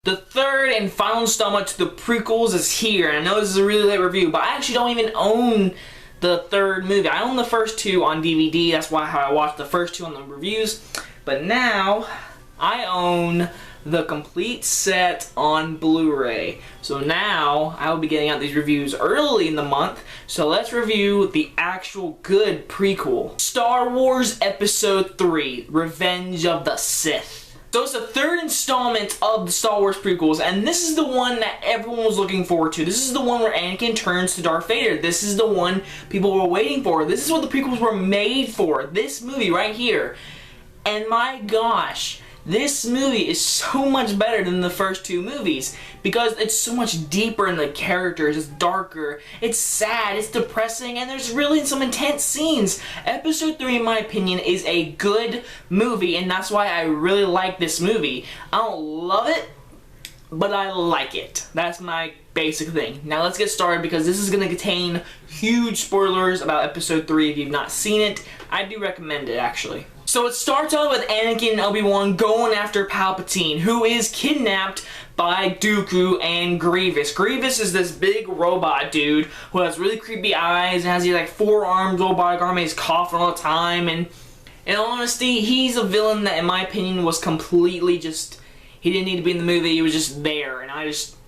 The third and final installment to the prequels is here, and I know this is a really late review, but I actually don't even own the third movie. I own the first two on DVD, that's why how I watched the first two on the reviews, but now I own the complete set on Blu-ray. So now I will be getting out these reviews early in the month, so let's review the actual good prequel. Star Wars Episode 3, Revenge of the Sith. So it's the third installment of the Star Wars prequels, and this is the one that everyone was looking forward to. This is the one where Anakin turns to Darth Vader. This is the one people were waiting for. This is what the prequels were made for. This movie right here. And my gosh, this movie is so much better than the first two movies because it's so much deeper in the characters, it's darker, it's sad, it's depressing, and there's really some intense scenes. Episode 3, in my opinion, is a good movie, and that's why I really like this movie. I don't love it, but I like it. That's my basic thing. Now let's get started because this is going to contain huge spoilers about Episode 3 if you've not seen it. I do recommend it, actually. So it starts out with Anakin and Obi-Wan going after Palpatine, who is kidnapped by Dooku and Grievous. Grievous is this big robot dude who has really creepy eyes and has these like 4 arms, robotic arm, and he's coughing all the time, and in all honesty, he's a villain that in my opinion was completely just, he didn't need to be in the movie, he was just there, and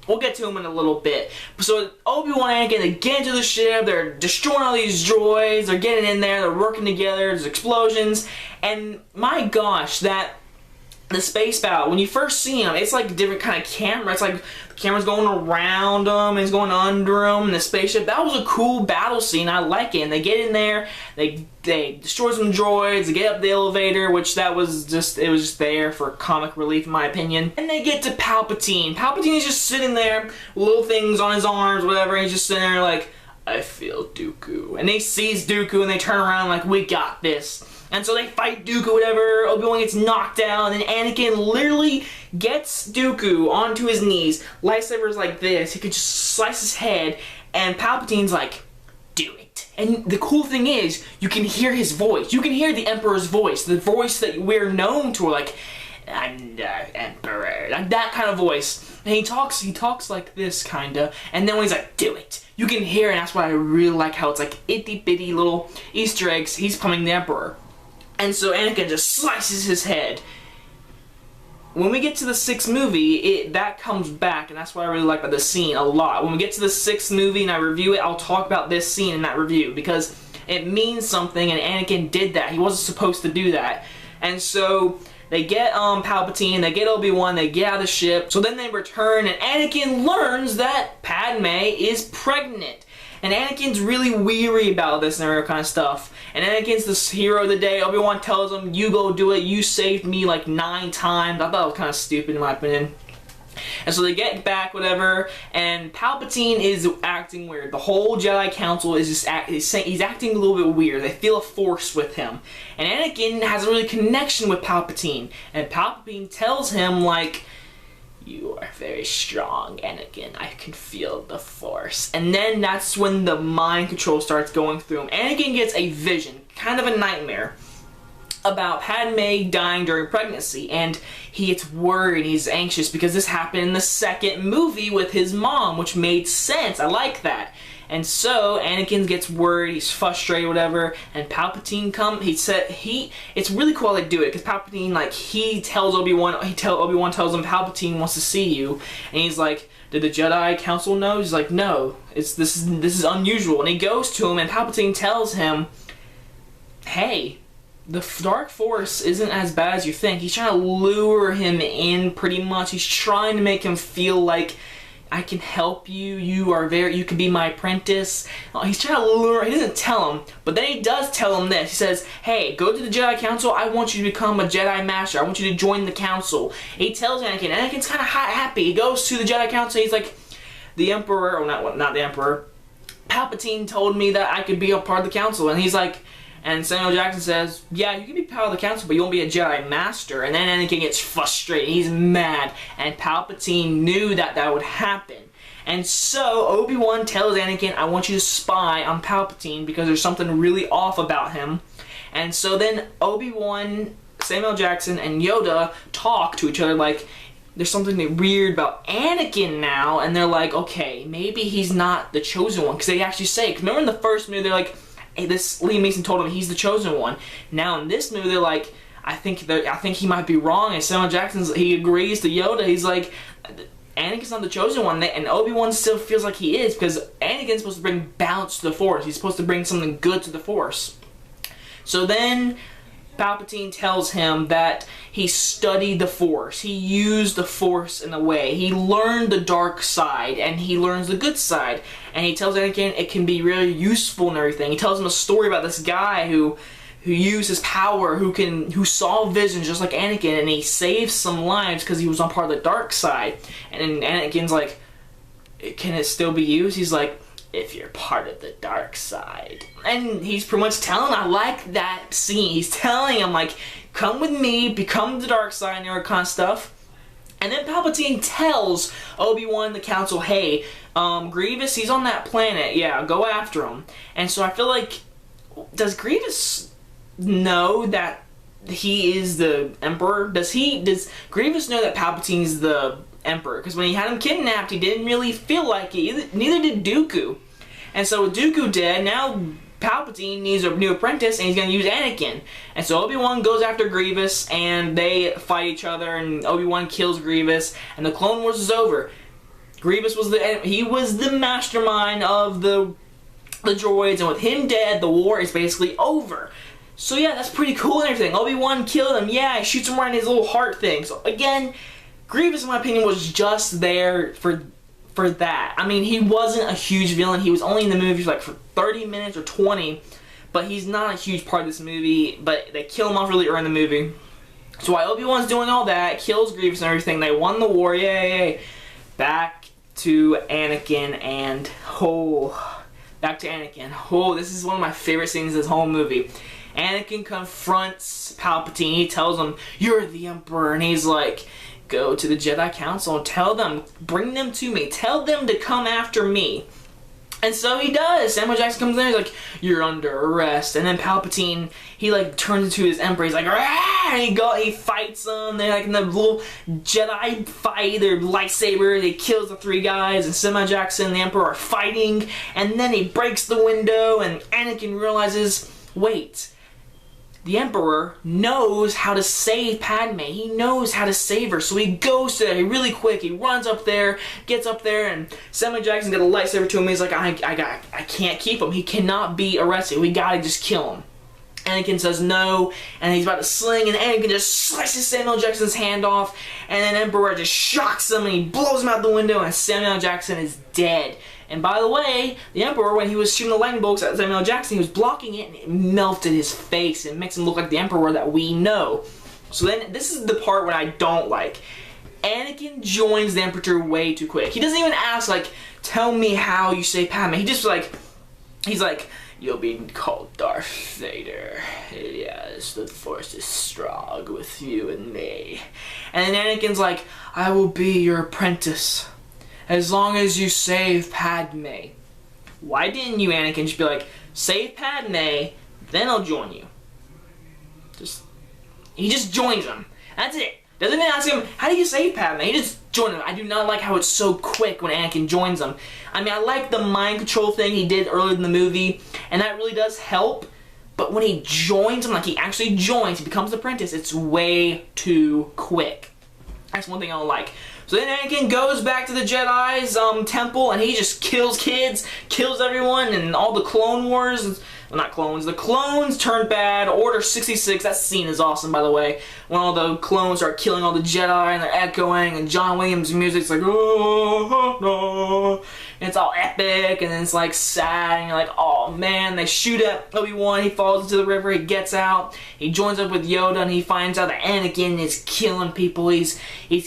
we'll get to him in a little bit. So Obi-Wan and Anakin, they get into the ship, they're destroying all these droids, they're getting in there, they're working together, there's explosions, and my gosh, the space battle, when you first see them, it's like a different kind of camera. It's like the camera's going around them, and it's going under them, and the spaceship. That was a cool battle scene, I like it. And they get in there, they destroy some droids, they get up the elevator, which it was just there for comic relief in my opinion. And they get to Palpatine. Palpatine is just sitting there, little things on his arms, whatever, and he's just sitting there like, I feel Dooku. And they seize Dooku and they turn around like, we got this. And so they fight Dooku, whatever, Obi-Wan gets knocked out, and then Anakin literally gets Dooku onto his knees, lightsabers like this, he could just slice his head, and Palpatine's like, do it. And the cool thing is, you can hear his voice, you can hear the Emperor's voice, the voice that we're known to, like, I'm the Emperor, like that kind of voice. And he talks like this, kinda, and then when he's like, do it, you can hear, and that's why I really like how it's like itty bitty little Easter eggs, he's becoming the Emperor. And so Anakin just slices his head. When we get to the 6th movie, that comes back, and that's what I really like about this scene a lot. When we get to the 6th movie and I review it, I'll talk about this scene in that review because it means something, and Anakin did that. He wasn't supposed to do that. And so they get Palpatine, they get Obi-Wan, they get out of the ship. So then they return, and Anakin learns that Padme is pregnant. And Anakin's really weary about this and kind of stuff. And Anakin's the hero of the day. Obi-Wan tells him, you go do it, you saved me like 9 times. I thought it was kind of stupid in my opinion. And so they get back, whatever, and Palpatine is acting weird. The whole Jedi Council is just he's acting a little bit weird. They feel a force with him. And Anakin has a really connection with Palpatine. And Palpatine tells him, like, you are very strong, Anakin. I can feel the Force. And then that's when the mind control starts going through him. Anakin gets a vision, kind of a nightmare, about Padme dying during pregnancy. And he gets worried, he's anxious, because this happened in the 2nd movie with his mom, which made sense. I like that. And so Anakin gets worried, he's frustrated, whatever, and Palpatine it's really cool how they do it, because Palpatine, like, Obi-Wan tells him Palpatine wants to see you, and he's like, did the Jedi Council know? He's like, no, this is unusual, and he goes to him, and Palpatine tells him, hey, the Dark Force isn't as bad as you think. He's trying to lure him in, pretty much. He's trying to make him feel like, I can help you, you can be my apprentice. He's trying to lure, he doesn't tell him, but then he does tell him this. He says, hey, go to the Jedi Council, I want you to become a Jedi Master, I want you to join the Council. He tells Anakin, Anakin's kind of happy, he goes to the Jedi Council, he's like, the Emperor, or not the Emperor, Palpatine told me that I could be a part of the Council, and he's like, and Samuel Jackson says, yeah, you can be part of the Council, but you won't be a Jedi Master. And then Anakin gets frustrated, he's mad, and Palpatine knew that would happen. And so Obi-Wan tells Anakin, I want you to spy on Palpatine because there's something really off about him. And so then Obi-Wan, Samuel Jackson, and Yoda talk to each other like, there's something weird about Anakin now, and they're like, okay, maybe he's not the chosen one, because they actually say, cause remember in the first movie, they're like, hey, this Liam Neeson told him he's the chosen one. Now in this movie, they're like, I think he might be wrong, and Samuel Jackson's, he agrees to Yoda, he's like, Anakin's not the chosen one, and Obi-Wan still feels like he is, because Anakin's supposed to bring balance to the Force, he's supposed to bring something good to the Force. So then Palpatine tells him that he studied the Force. He used the Force in a way. He learned the dark side, and he learns the good side. And he tells Anakin it can be really useful and everything. He tells him a story about this guy who used his power, who saw visions just like Anakin, and he saved some lives because he was on part of the dark side. And then Anakin's like, can it still be used? He's like, if you're part of the dark side. And he's pretty much telling, I like that scene. He's telling him, like, come with me, become the dark side, and all that kind of stuff. And then Palpatine tells Obi-Wan and the council, hey, Grievous, he's on that planet. Yeah, go after him. And so I feel like, does Grievous know that he is the Emperor? Does Grievous know that Palpatine's the Emperor? Because when he had him kidnapped, he didn't really feel like it. Neither did Dooku. And so with Dooku dead, now Palpatine needs a new apprentice, and he's going to use Anakin. And so Obi-Wan goes after Grievous, and they fight each other, and Obi-Wan kills Grievous, and the Clone Wars is over. Grievous was the mastermind of the droids, and with him dead, the war is basically over. So yeah, that's pretty cool and everything. Obi-Wan killed him. Yeah, he shoots him right in his little heart thing. So again, Grievous, in my opinion, was just there for that. I mean, he wasn't a huge villain. He was only in the movie for 30 minutes or 20, but he's not a huge part of this movie, but they kill him off really early in the movie. So while Obi-Wan's doing all that, kills Grievous and everything, they won the war, yay! Back to Anakin, and this is one of my favorite scenes of this whole movie. Anakin confronts Palpatine. He tells him, you're the Emperor, and he's like, go to the Jedi Council and tell them, bring them to me, tell them to come after me. And so he does. Samuel Jackson comes in, he's like, you're under arrest. And then Palpatine, he turns into his Emperor, he's like, rah! And he fights them. They're in the little Jedi fight, their lightsaber, he kills the 3 guys, and Samuel Jackson and the Emperor are fighting, and then he breaks the window, and Anakin realizes, wait, the Emperor knows how to save Padme. He knows how to save her. So he goes to there really quick. He runs up there, gets up there, and Samuel Jackson got a lightsaber to him. He's like, I can't keep him. He cannot be arrested. We gotta just kill him. Anakin says no, and he's about to sling, and Anakin just slices Samuel Jackson's hand off, and then Emperor just shocks him, and he blows him out the window, and Samuel Jackson is dead. And by the way, the Emperor, when he was shooting the lightning bolts at Samuel Jackson, he was blocking it, and it melted his face. It makes him look like the Emperor that we know. So then, this is the part where I don't like. Anakin joins the Emperor way too quick. He doesn't even ask, tell me how you say Padme. He just, he's like, you'll be called Darth Vader. Yes, the Force is strong with you and me. And then Anakin's like, I will be your apprentice, as long as you save Padme. Why didn't you, Anakin, just be like, save Padme, then I'll join you? He just joins him. That's it. Doesn't even ask him, how do you save Padme? He just joins him. I do not like how it's so quick when Anakin joins him. I mean, I like the mind control thing he did earlier in the movie, and that really does help. But when he joins him, he actually joins, he becomes the apprentice, it's way too quick. That's one thing I don't like. So then Anakin goes back to the Jedi's temple, and he just kills kids, kills everyone, and all the Clone Wars, well, not clones, the clones turn bad. Order 66, that scene is awesome, by the way. When all the clones start killing all the Jedi, and they're echoing, and John Williams' music's like, oh, no. And it's all epic, and then it's sad, and you're like, oh man, they shoot at Obi-Wan, he falls into the river, he gets out, he joins up with Yoda, and he finds out that Anakin is killing people, he's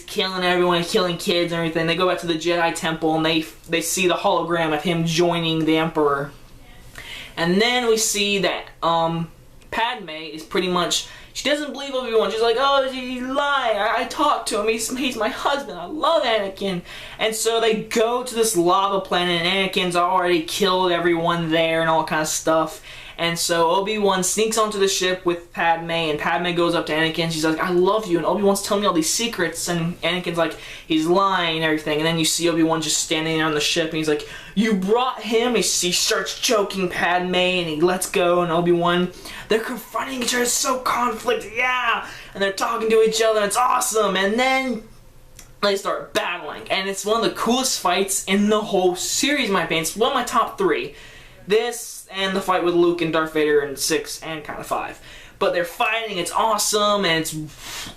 killing everyone, he's killing kids and everything. They go back to the Jedi Temple, and they see the hologram of him joining the Emperor. And then we see that Padme is pretty much, she doesn't believe Obi-Wan. She's like, oh, he's lying. I talked to him. He's my husband. I love Anakin. And so they go to this lava planet, and Anakin's already killed everyone there and all kind of stuff. And so Obi-Wan sneaks onto the ship with Padme, and Padme goes up to Anakin. She's like, I love you. And Obi-Wan's telling me all these secrets, and Anakin's like, he's lying and everything. And then you see Obi-Wan just standing there on the ship, and he's like, you brought him? He starts choking Padme, and he lets go, and Obi-Wan, they're confronting each other. It's so conflicted, yeah. And they're talking to each other, and it's awesome. And then they start battling, and it's one of the coolest fights in the whole series, in my opinion. It's one of my top 3. This and the fight with Luke and Darth Vader in 6 and kind of 5. But they're fighting, it's awesome, and it's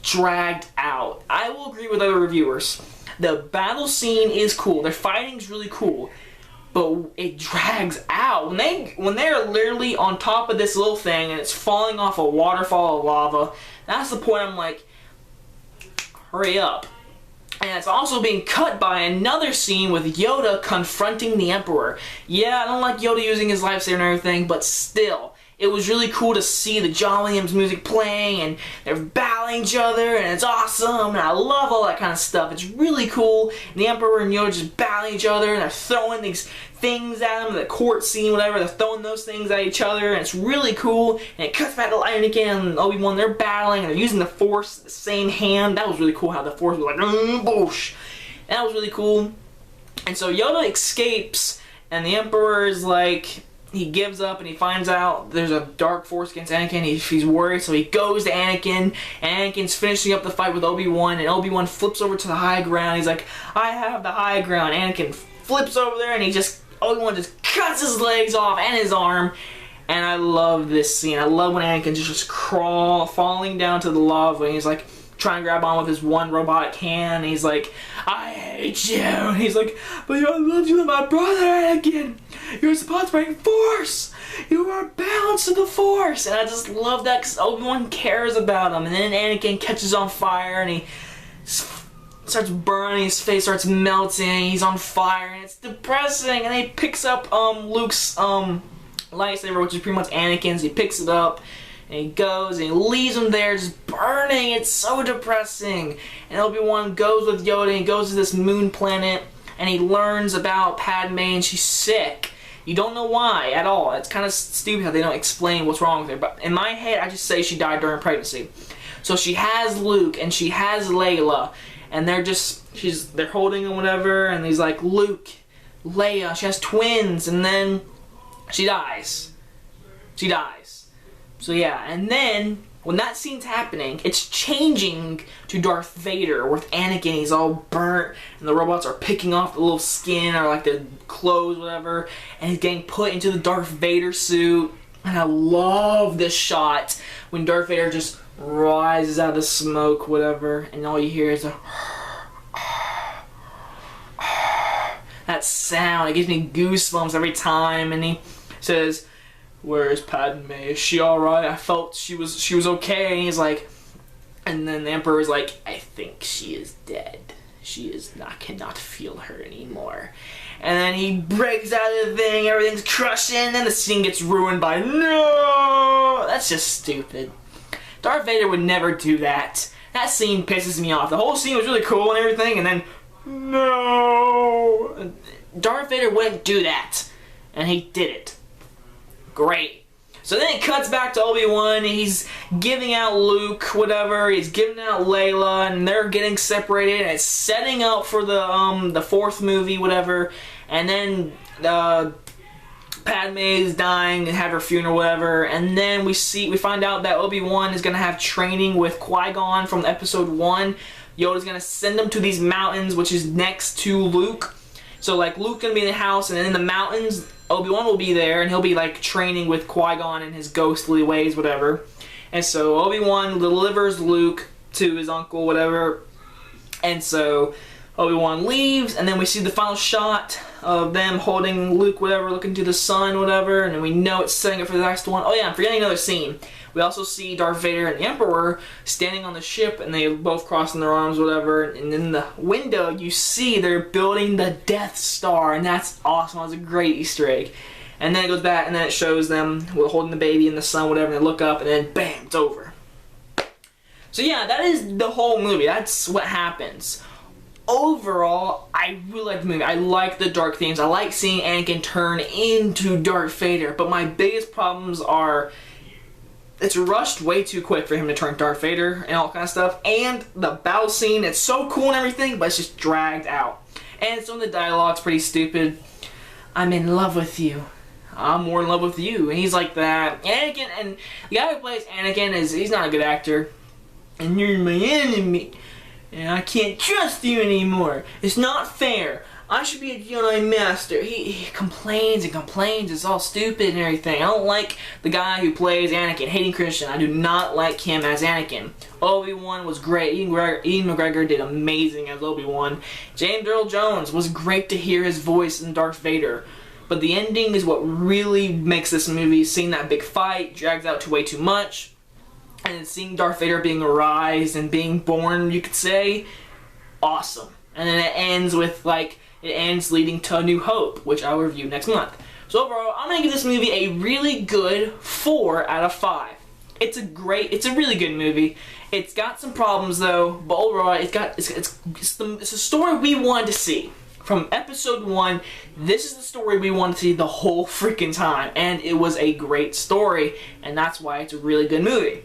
dragged out. I will agree with other reviewers. The battle scene is cool. Their fighting's really cool. But it drags out. When they're literally on top of this little thing and it's falling off a waterfall of lava, that's the point I'm like, hurry up. And it's also being cut by another scene with Yoda confronting the Emperor. Yeah, I don't like Yoda using his lightsaber and everything, but still, it was really cool to see the John Williams music playing, and they're battling each other, and it's awesome, and I love all that kind of stuff. It's really cool, and the Emperor and Yoda just battling each other, and they're throwing these things at them, the court scene, whatever, they're throwing those things at each other, and it's really cool, and it cuts back to Anakin and Obi-Wan, they're battling, and they're using the Force, the same hand. That was really cool, how the Force was like, boosh. And that was really cool. And so Yoda escapes, and the Emperor is like, he gives up, and he finds out there's a dark force against Anakin. He's worried, so he goes to Anakin, and Anakin's finishing up the fight with Obi-Wan, and Obi-Wan flips over to the high ground. He's like, I have the high ground. Anakin flips over there, and Obi-Wan just cuts his legs off and his arm. And I love this scene. I love when Anakin's just falling down to the lava, and he's like trying to grab on with his one robotic hand, and he's like, I hate you. And he's like, but I love you, my brother, Anakin. You're supposed to bring Force. You are balanced to the Force. And I just love that because Obi-Wan cares about him. And then Anakin catches on fire, and he starts burning, his face starts melting, he's on fire, and it's depressing. And he picks up Luke's lightsaber, which is pretty much Anakin's. He picks it up, and he goes, and he leaves him there just burning. It's so depressing. And Obi-Wan goes with Yoda, and goes to this moon planet, and he learns about Padme, and she's sick. You don't know why at all. It's kind of stupid how they don't explain what's wrong with her. But in my head, I just say she died during pregnancy. So she has Luke, and she has Layla, and they're holding him, whatever, and he's like, Luke, Leia, she has twins, and then she dies. She dies. So yeah, and then when that scene's happening, it's changing to Darth Vader with Anakin. He's all burnt, and the robots are picking off the little skin or like the clothes, whatever, and he's getting put into the Darth Vader suit. And I love this shot when Darth Vader just rises out of the smoke, whatever, and all you hear is that sound. It gives me goosebumps every time. And he says, where's Padme? Is she alright? I felt she was okay. And he's like, and then the Emperor is like, I think she is dead. Cannot feel her anymore. And then he breaks out of the thing, everything's crushing, and then the scene gets ruined by, no! That's just stupid. Darth Vader would never do that. That scene pisses me off. The whole scene was really cool and everything, and then, no! Darth Vader wouldn't do that. And he did it. Great. So then it cuts back to Obi-Wan, and he's giving out Luke, whatever, he's giving out Layla, and they're getting separated, and it's setting up for the fourth movie, whatever, and then Padme is dying and have her funeral, whatever, and then we find out that Obi-Wan is going to have training with Qui-Gon from episode 1. Yoda's going to send him to these mountains, which is next to Luke. So like Luke's going to be in the house, and then in the mountains, Obi-Wan will be there, and he'll be like training with Qui-Gon in his ghostly ways, whatever. And so Obi-Wan delivers Luke to his uncle, whatever. And so Obi-Wan leaves, and then we see the final shot of them holding Luke, whatever, looking to the sun, whatever, and we know it's setting up for the next one. Oh yeah, I'm forgetting another scene. We also see Darth Vader and the Emperor standing on the ship, and they both crossing their arms, whatever, and in the window you see they're building the Death Star, and that's awesome. That was a great Easter egg. And then it goes back, and then it shows them holding the baby in the sun, whatever, and they look up, and then bam, it's over. So yeah, that is the whole movie. That's what happens. Overall, I really like the movie. I like the dark themes. I like seeing Anakin turn into Darth Vader. But my biggest problems are it's rushed way too quick for him to turn Darth Vader and all kind of stuff. And the battle scene, it's so cool and everything, but it's just dragged out. And some of the dialogue's pretty stupid. I'm in love with you. I'm more in love with you. And he's like that. Anakin, and the guy who plays Anakin he's not a good actor. And you're my enemy. And I can't trust you anymore. It's not fair. I should be a Jedi Master. He complains and complains. It's all stupid and everything. I don't like the guy who plays Anakin, Hayden Christensen. I do not like him as Anakin. Obi-Wan was great. Ian McGregor did amazing as Obi-Wan. James Earl Jones was great to hear his voice in Darth Vader. But the ending is what really makes this movie. Seeing that big fight drags out to way too much. And seeing Darth Vader being arised and being born, you could say, awesome. And then it ends with, like, it ends leading to A New Hope, which I'll review next month. So overall, I'm going to give this movie a really good 4 out of 5. It's a really good movie. It's got some problems though, but overall, it's a story we wanted to see. From episode 1, this is the story we wanted to see the whole freaking time, and it was a great story, and that's why it's a really good movie.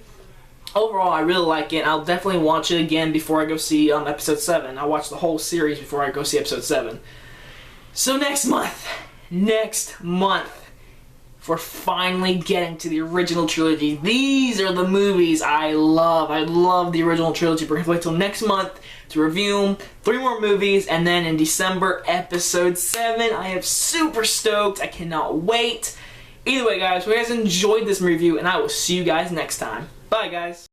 Overall, I really like it. I'll definitely watch it again before I go see episode 7. I'll watch the whole series before I go see episode 7. So next month, we're finally getting to the original trilogy. These are the movies I love. I love the original trilogy. We're going to wait till next month to review them. 3 more movies, and then in December, episode 7. I am super stoked. I cannot wait. Either way, guys, hope you guys enjoyed this review, and I will see you guys next time. Bye, guys.